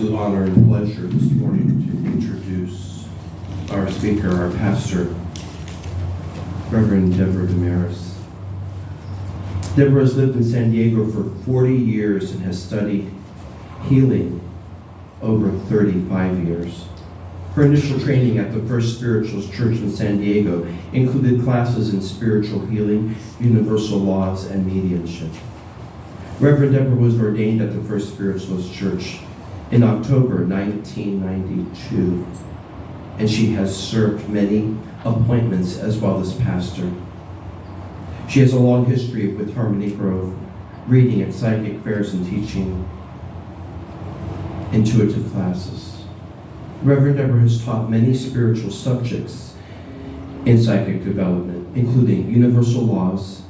absolute honor and pleasure this morning to introduce our speaker, our pastor, Reverend Debra Desmarais. Debra has lived in San Diego for 40 years and has studied healing over 35 years. Her initial training at the First Spiritualist Church in San Diego included classes in spiritual healing, universal laws, and mediumship. Reverend Debra was ordained at the First Spiritualist Church in October 1992, and she has served many appointments as well as pastor. She has a long history with Harmony Grove, reading at psychic fairs and teaching intuitive classes. Reverend Debra has taught many spiritual subjects in psychic development, including universal laws,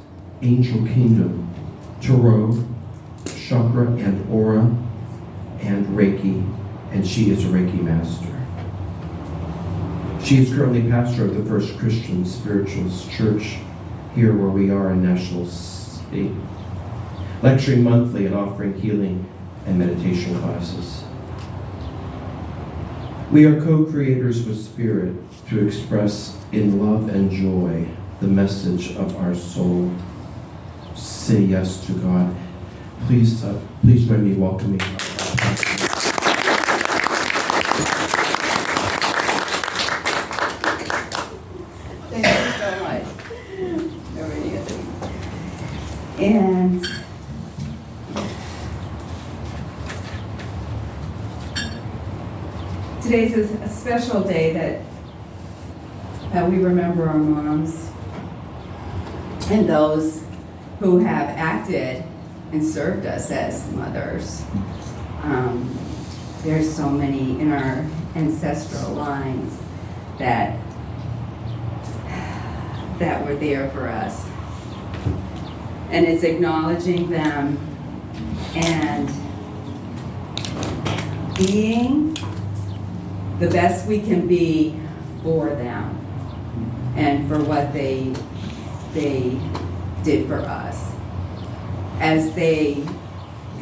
angel kingdom, tarot, chakra and aura, and Reiki, and she is a Reiki master. She is currently pastor of the First Christian Spiritualist Church here where we are in National State, lecturing monthly and offering healing and meditation classes. We are co-creators with Spirit to express in love and joy the message of our soul. Say yes to God. Please join me welcoming our pastor. Thank you so much. And today's a special day that we remember our moms and those who have acted and served us as mothers. There's so many in our ancestral lines that were there for us. And it's acknowledging them and being the best we can be for them and for what they did for us, as they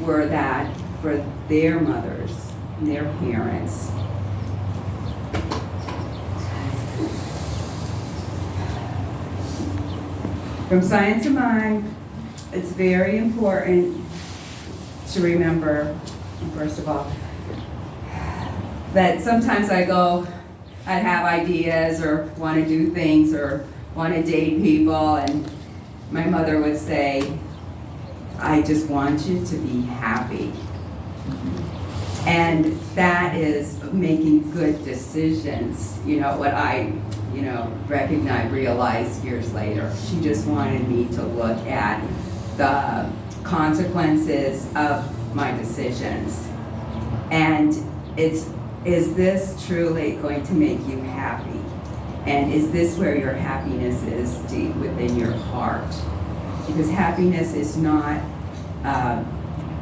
were that for their mothers and their parents. From Science of Mind, it's very important to remember, first of all, that sometimes I'd have ideas or want to do things or want to date people, and my mother would say, I just want you to be happy. And that is making good decisions. What I realized years later. She just wanted me to look at the consequences of my decisions. And is this truly going to make you happy? And is this where your happiness is deep within your heart? Because happiness is not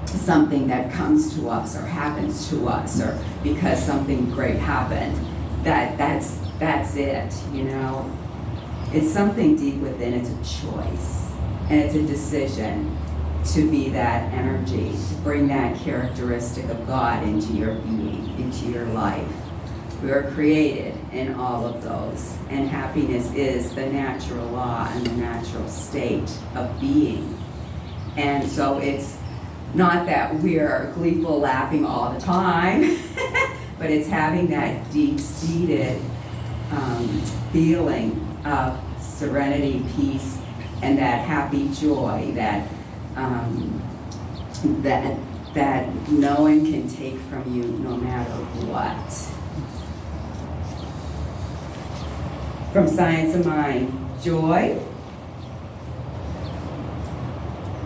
something that comes to us or happens to us or because something great happened. That's it, It's something deep within. It's a choice. And it's a decision to be that energy, to bring that characteristic of God into your being, into your life. We are created in all of those. And happiness is the natural law and the natural state of being. And so it's not that we're gleeful laughing all the time, but it's having that deep-seated feeling of serenity, peace, and that happy joy that no one can take from you no matter what. From Science of Mind, joy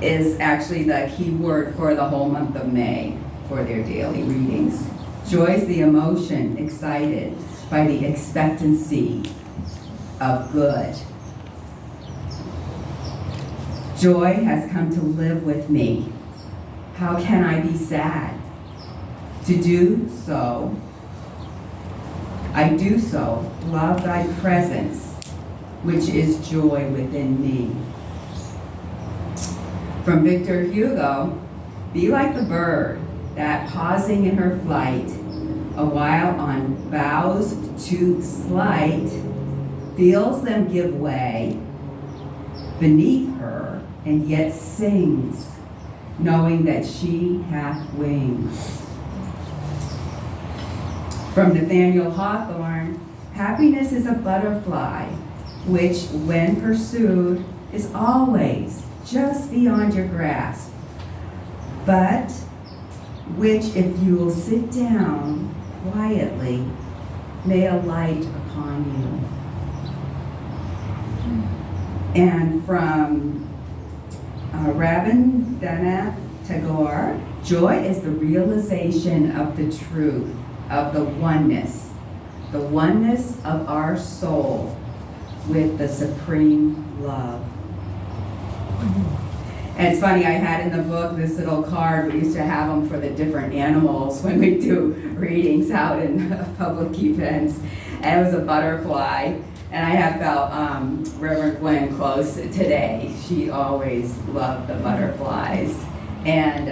is actually the key word for the whole month of May for their daily readings. Joy is the emotion excited by the expectancy of good. Joy has come to live with me. How can I be sad? To do so, I do so, love thy presence, which is joy within me. From Victor Hugo, be like the bird that pausing in her flight, a while on boughs too slight, feels them give way beneath her, and yet sings, knowing that she hath wings. From Nathaniel Hawthorne, happiness is a butterfly, which, when pursued, is always just beyond your grasp, but which, if you will sit down quietly, may alight upon you. And from Rabindranath Tagore, joy is the realization of the truth, of the oneness of our soul with the supreme love. And it's funny, I had in the book this little card. We used to have them for the different animals when we do readings out in public events. And it was a butterfly. And I have felt Reverend Gwen close today. She always loved the butterflies. And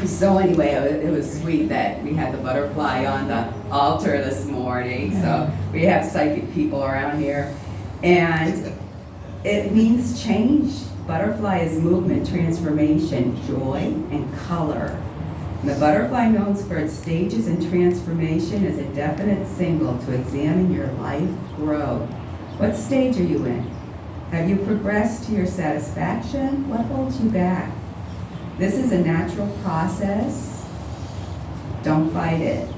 so anyway, it was sweet that we had the butterfly on the altar this morning. So we have psychic people around here. And it means change. Butterfly is movement, transformation, joy, and color. And the butterfly, known for its stages and transformation, is a definite signal to examine your life growth. What stage are you in? Have you progressed to your satisfaction? What holds you back? This is a natural process. Don't fight it.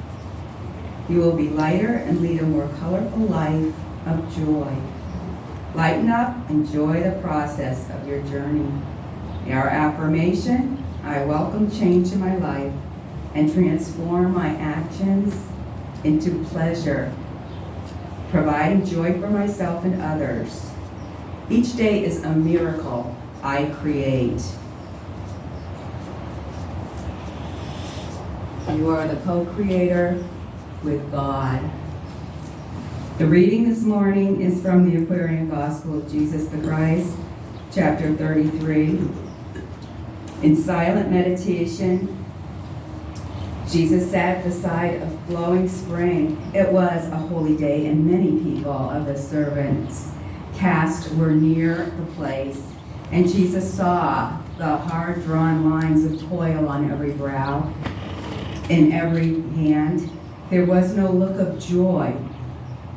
You will be lighter and lead a more colorful life of joy. Lighten up, enjoy the process of your journey. Our affirmation: I welcome change in my life and transform my actions into pleasure, providing joy for myself and others. Each day is a miracle I create. You are the co-creator with God. The reading this morning is from the Aquarian Gospel of Jesus the Christ, chapter 33. In silent meditation, Jesus sat beside a flowing spring. It was a holy day, and many people of the servants' caste were near the place. And Jesus saw the hard-drawn lines of toil on every brow, in every hand. There was no look of joy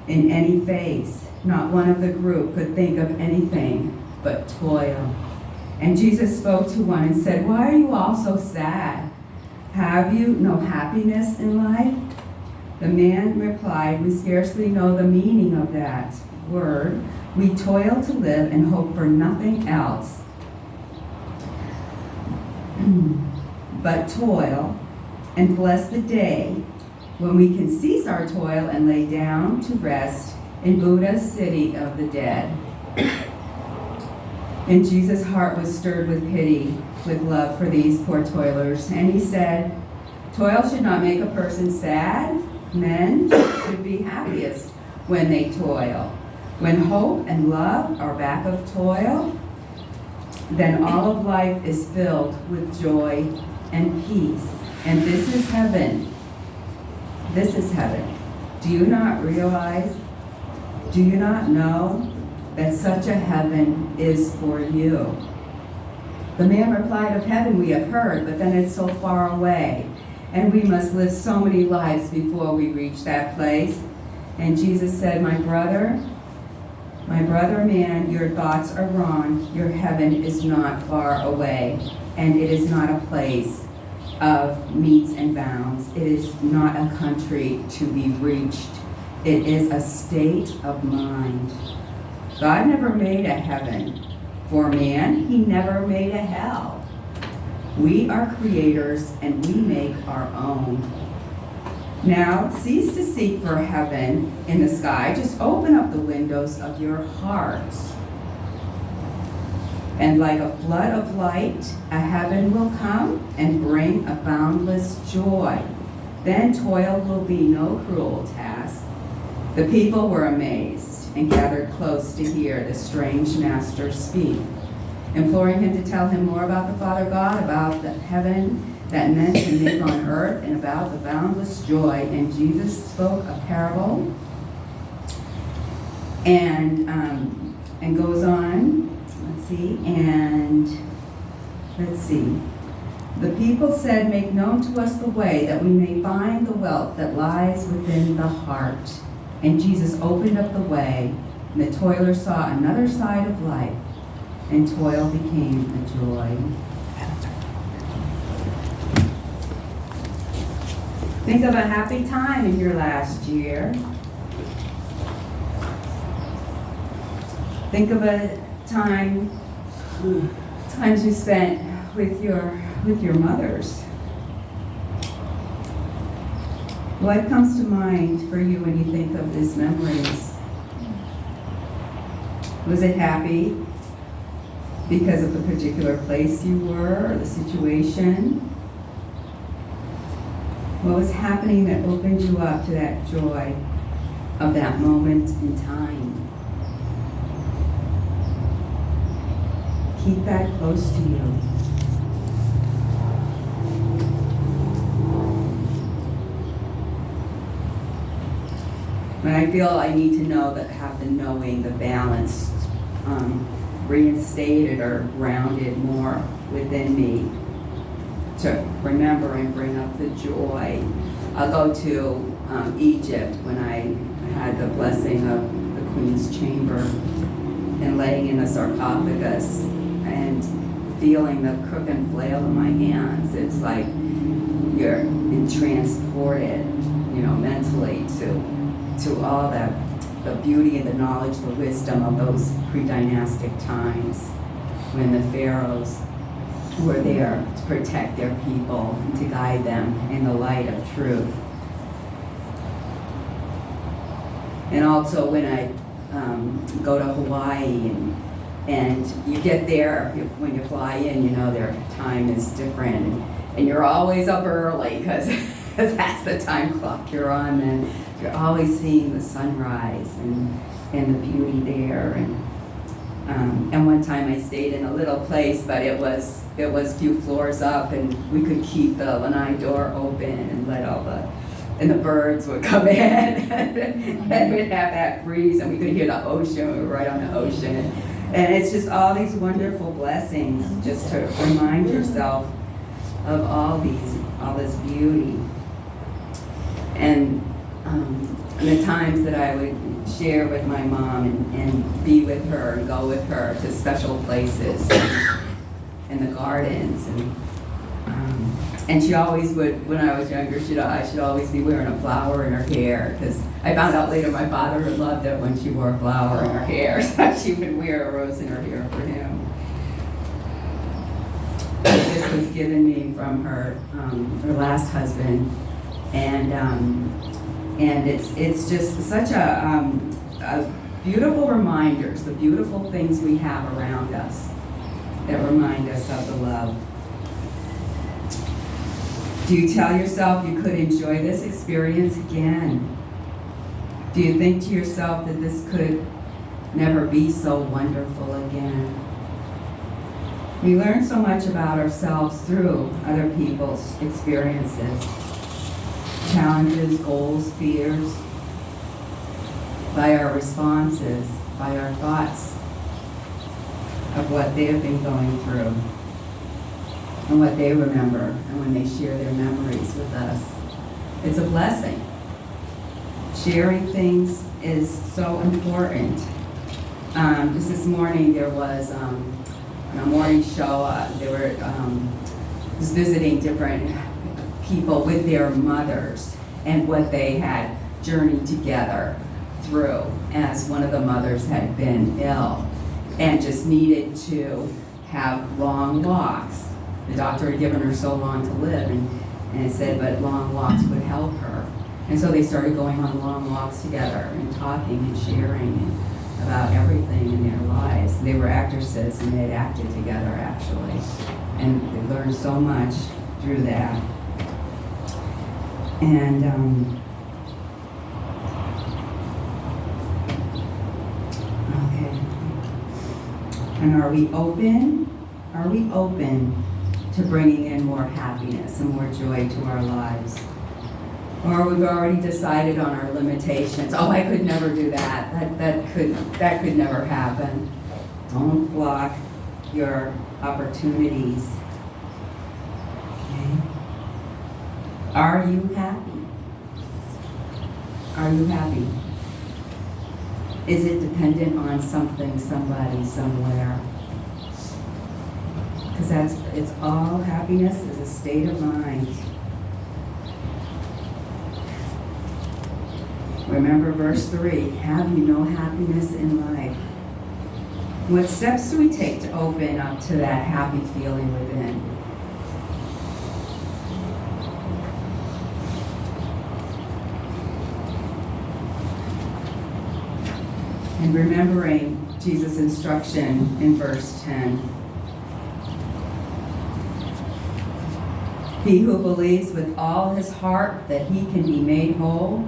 in any face. Not one of the group could think of anything but toil. And Jesus spoke to one and said, "Why are you all so sad? Have you no happiness in life?" The man replied, "We scarcely know the meaning of that word. We toil to live and hope for nothing else but toil, and bless the day when we can cease our toil and lay down to rest in Buddha's city of the dead." And Jesus' heart was stirred with pity, with love for these poor toilers. And he said, "Toil should not make a person sad. Men should be happiest when they toil. When hope and love are back of toil, then all of life is filled with joy and peace. And this is heaven. This is heaven. Do you not realize? Do you not know that such a heaven is for you?" The man replied, "Of heaven we have heard, but then it's so far away, and we must live so many lives before we reach that place." And Jesus said, my brother man, your thoughts are wrong. Your heaven is not far away, and it is not a place of metes and bounds. It is not a country to be reached. It is a state of mind. God never made a heaven for man. He never made a hell. We are creators, and we make our own. Now, cease to seek for heaven in the sky. Just open up the windows of your hearts. And like a flood of light, a heaven will come and bring a boundless joy. Then toil will be no cruel task. The people were amazed and gathered close to hear the strange master speak, imploring him to tell him more about the Father God, about the heaven that men can make on earth and about the boundless joy. And Jesus spoke a parable and goes on. Let's see. The people said, "Make known to us the way, that we may find the wealth that lies within the heart." And Jesus opened up the way, and the toiler saw another side of life, and toil became a joy. Think of a happy time in your last year. Think of a times you spent with your mothers. What comes to mind for you when you think of these memories? Was it happy because of the particular place you were or the situation? What was happening that opened you up to that joy of that moment in time? Keep that close to you. When I feel I need to know that, have the knowing, the balance, reinstated or grounded more within me to remember and bring up the joy. I'll go to Egypt when I had the blessing of the Queen's Chamber and laying in a sarcophagus and feeling the crook and flail in my hands. It's like you're transported, mentally to all the beauty and the knowledge, the wisdom of those pre-dynastic times when the pharaohs were there to protect their people and to guide them in the light of truth. And also when I go to Hawaii and you get there, when you fly in, their time is different, and you're always up early because that's the time clock you're on, and you're always seeing the sunrise and the beauty there. And one time I stayed in a little place, but it was a few floors up, and we could keep the lanai door open and let and the birds would come in, and we'd have that breeze, and we could hear the ocean. We were right on the ocean. And it's just all these wonderful blessings, just to remind yourself of all this beauty. And the times that I would share with my mom and be with her and go with her to special places and the gardens. And she always would, when I was younger, she'd always be wearing a flower in her hair, because I found out later my father loved it when she wore a flower in her hair, so she would wear a rose in her hair for him. This was given me from her last husband, and it's just such a beautiful reminders, the beautiful things we have around us that remind us of the love. Do you tell yourself you could enjoy this experience again? Do you think to yourself that this could never be so wonderful again? We learn so much about ourselves through other people's experiences, challenges, goals, fears, by our responses, by our thoughts of what they have been going through and what they remember, and when they share their memories with us. It's a blessing. Sharing things is so important. Just this morning there was on a morning show, they were just visiting different people with their mothers and what they had journeyed together through, as one of the mothers had been ill and just needed to have long walks. The doctor had given her so long to live, and it said, but long walks would help her. And so they started going on long walks together and talking and sharing about everything in their lives. They were actresses, and they had acted together, actually. And they learned so much through that. And okay. And are we open? Are we open to bringing in more happiness and more joy to our lives. Or we've already decided on our limitations. Oh, I could never do that. That could never happen. Don't block your opportunities. Okay? Are you happy? Are you happy? Is it dependent on something, somebody, somewhere? Because it's all happiness is a state of mind. Remember verse 3, have you no happiness in life? What steps do we take to open up to that happy feeling within? And remembering Jesus' instruction in verse 10. He who believes with all his heart that he can be made whole.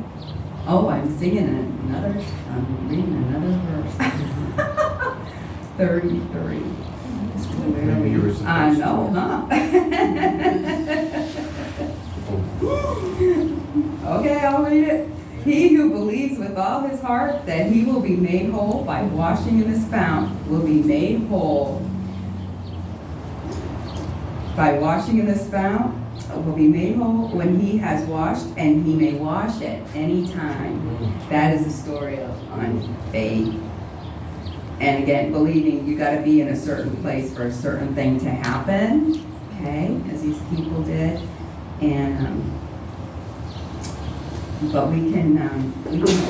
Oh, I'm reading another verse. 33. Maybe you were supposed I know, huh? Okay, I'll read it. He who believes with all his heart that he will be made whole by washing in this fount will be made whole. By washing in this fount will be made whole when he has washed, and he may wash at any time. That is a story on faith. And again, believing you got to be in a certain place for a certain thing to happen, okay, as these people did. And but we can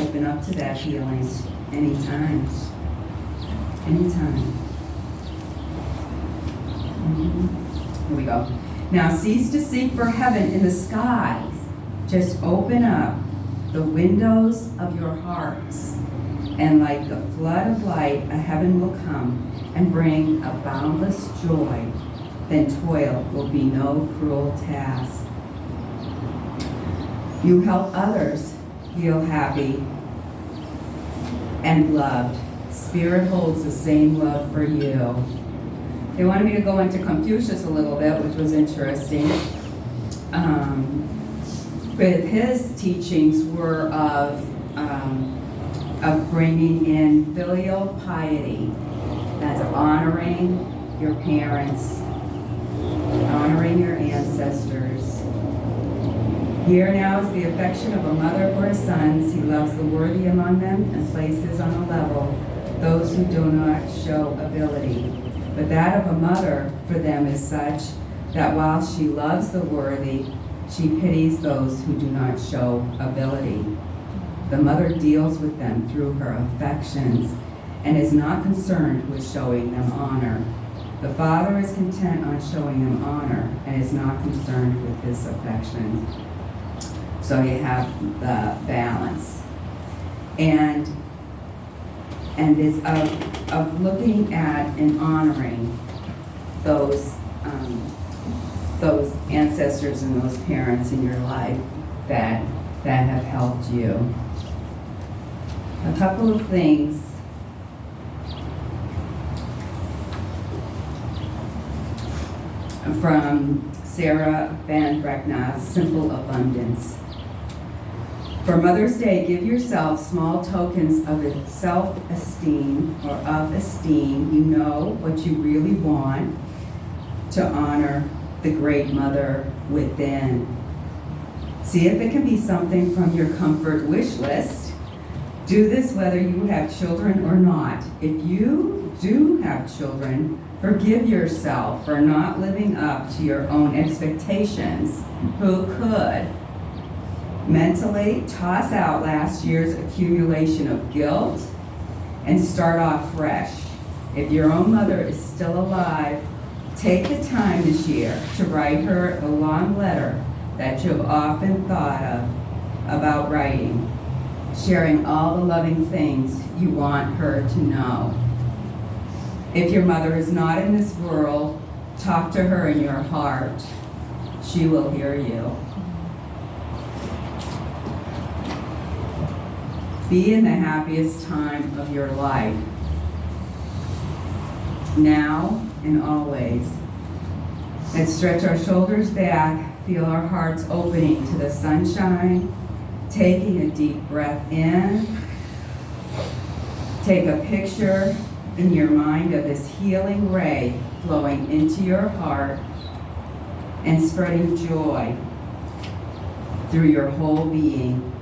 open up to that healing anytime. Anytime. Here we go. Now cease to seek for heaven in the skies. Just open up the windows of your hearts, and like the flood of light, a heaven will come and bring a boundless joy. Then toil will be no cruel task. You help others feel happy and loved. Spirit holds the same love for you. They wanted me to go into Confucius a little bit, which was interesting. But his teachings were of bringing in filial piety. That's honoring your parents, honoring your ancestors. Here now is the affection of a mother for her sons. He loves the worthy among them and places on a level those who do not show ability. But that of a mother for them is such that while she loves the worthy, she pities those who do not show ability. The mother deals with them through her affections and is not concerned with showing them honor. The father is content on showing them honor and is not concerned with his affections. So you have the balance. And it's of looking at and honoring those ancestors and those parents in your life that have helped you. A couple of things from Sarah Van Breckna's Simple Abundance. For Mother's Day, give yourself small tokens of self-esteem or of esteem. You know what you really want to honor the great mother within. See if it can be something from your comfort wish list. Do this whether you have children or not. If you do have children, forgive yourself for not living up to your own expectations. Who could? Mentally toss out last year's accumulation of guilt and start off fresh. If your own mother is still alive, take the time this year to write her the long letter that you've often thought of about writing, sharing all the loving things you want her to know. If your mother is not in this world, talk to her in your heart. She will hear you. Be in the happiest time of your life, now and always. Let's stretch our shoulders back, feel our hearts opening to the sunshine, taking a deep breath in. Take a picture in your mind of this healing ray flowing into your heart and spreading joy through your whole being.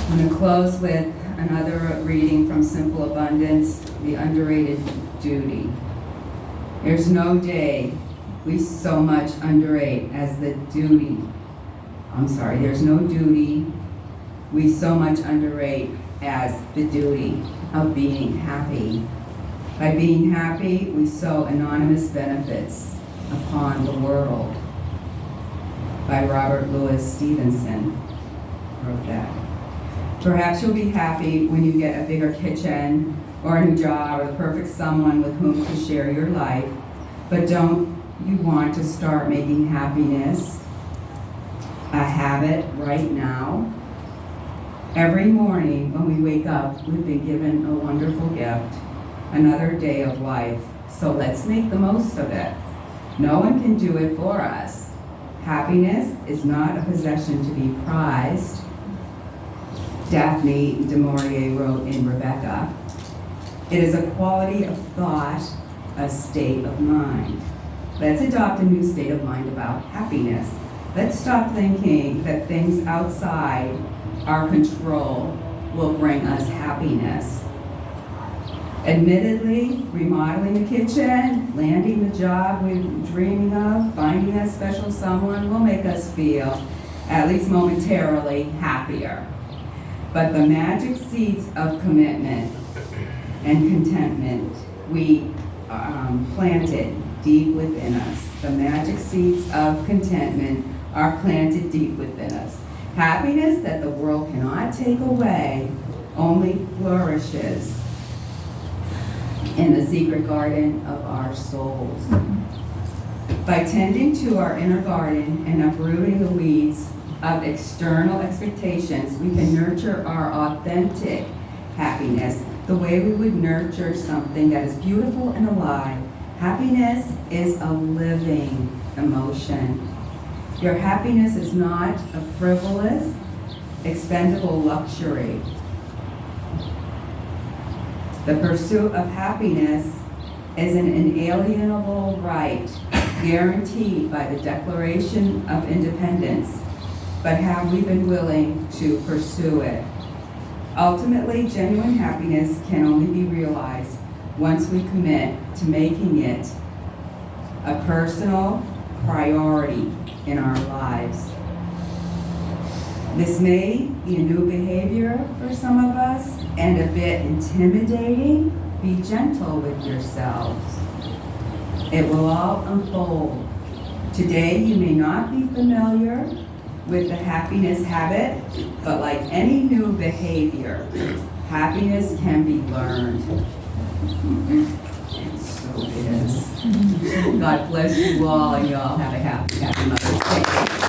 I'm going to close with another reading from Simple Abundance, The Underrated Duty. There's no day we so much underrate as the duty. There's no duty we so much underrate as the duty of being happy. By being happy, we sow anonymous benefits upon the world. By Robert Louis Stevenson wrote that. Perhaps you'll be happy when you get a bigger kitchen or a new job or the perfect someone with whom to share your life. But don't you want to start making happiness a habit right now? Every morning when we wake up, we've been given a wonderful gift, another day of life. So let's make the most of it. No one can do it for us. Happiness is not a possession to be prized. Daphne du Maurier wrote in Rebecca, it is a quality of thought, a state of mind. Let's adopt a new state of mind about happiness. Let's stop thinking that things outside our control will bring us happiness. Admittedly, remodeling the kitchen, landing the job we've been dreaming of, finding that special someone will make us feel, at least momentarily, happier. But the magic seeds of commitment and contentment we planted deep within us. The magic seeds of contentment are planted deep within us. Happiness that the world cannot take away only flourishes in the secret garden of our souls. By tending to our inner garden and uprooting the weeds of external expectations, we can nurture our authentic happiness the way we would nurture something that is beautiful and alive. Happiness is a living emotion. Your happiness is not a frivolous, expendable luxury. The pursuit of happiness is an inalienable right guaranteed by the Declaration of Independence. But have we been willing to pursue it? Ultimately, genuine happiness can only be realized once we commit to making it a personal priority in our lives. This may be a new behavior for some of us and a bit intimidating. Be gentle with yourselves. It will all unfold. Today, you may not be familiar with the happiness habit, but like any new behavior, happiness can be learned. And so it is. God bless you all, and you all have a happy Mother's Day.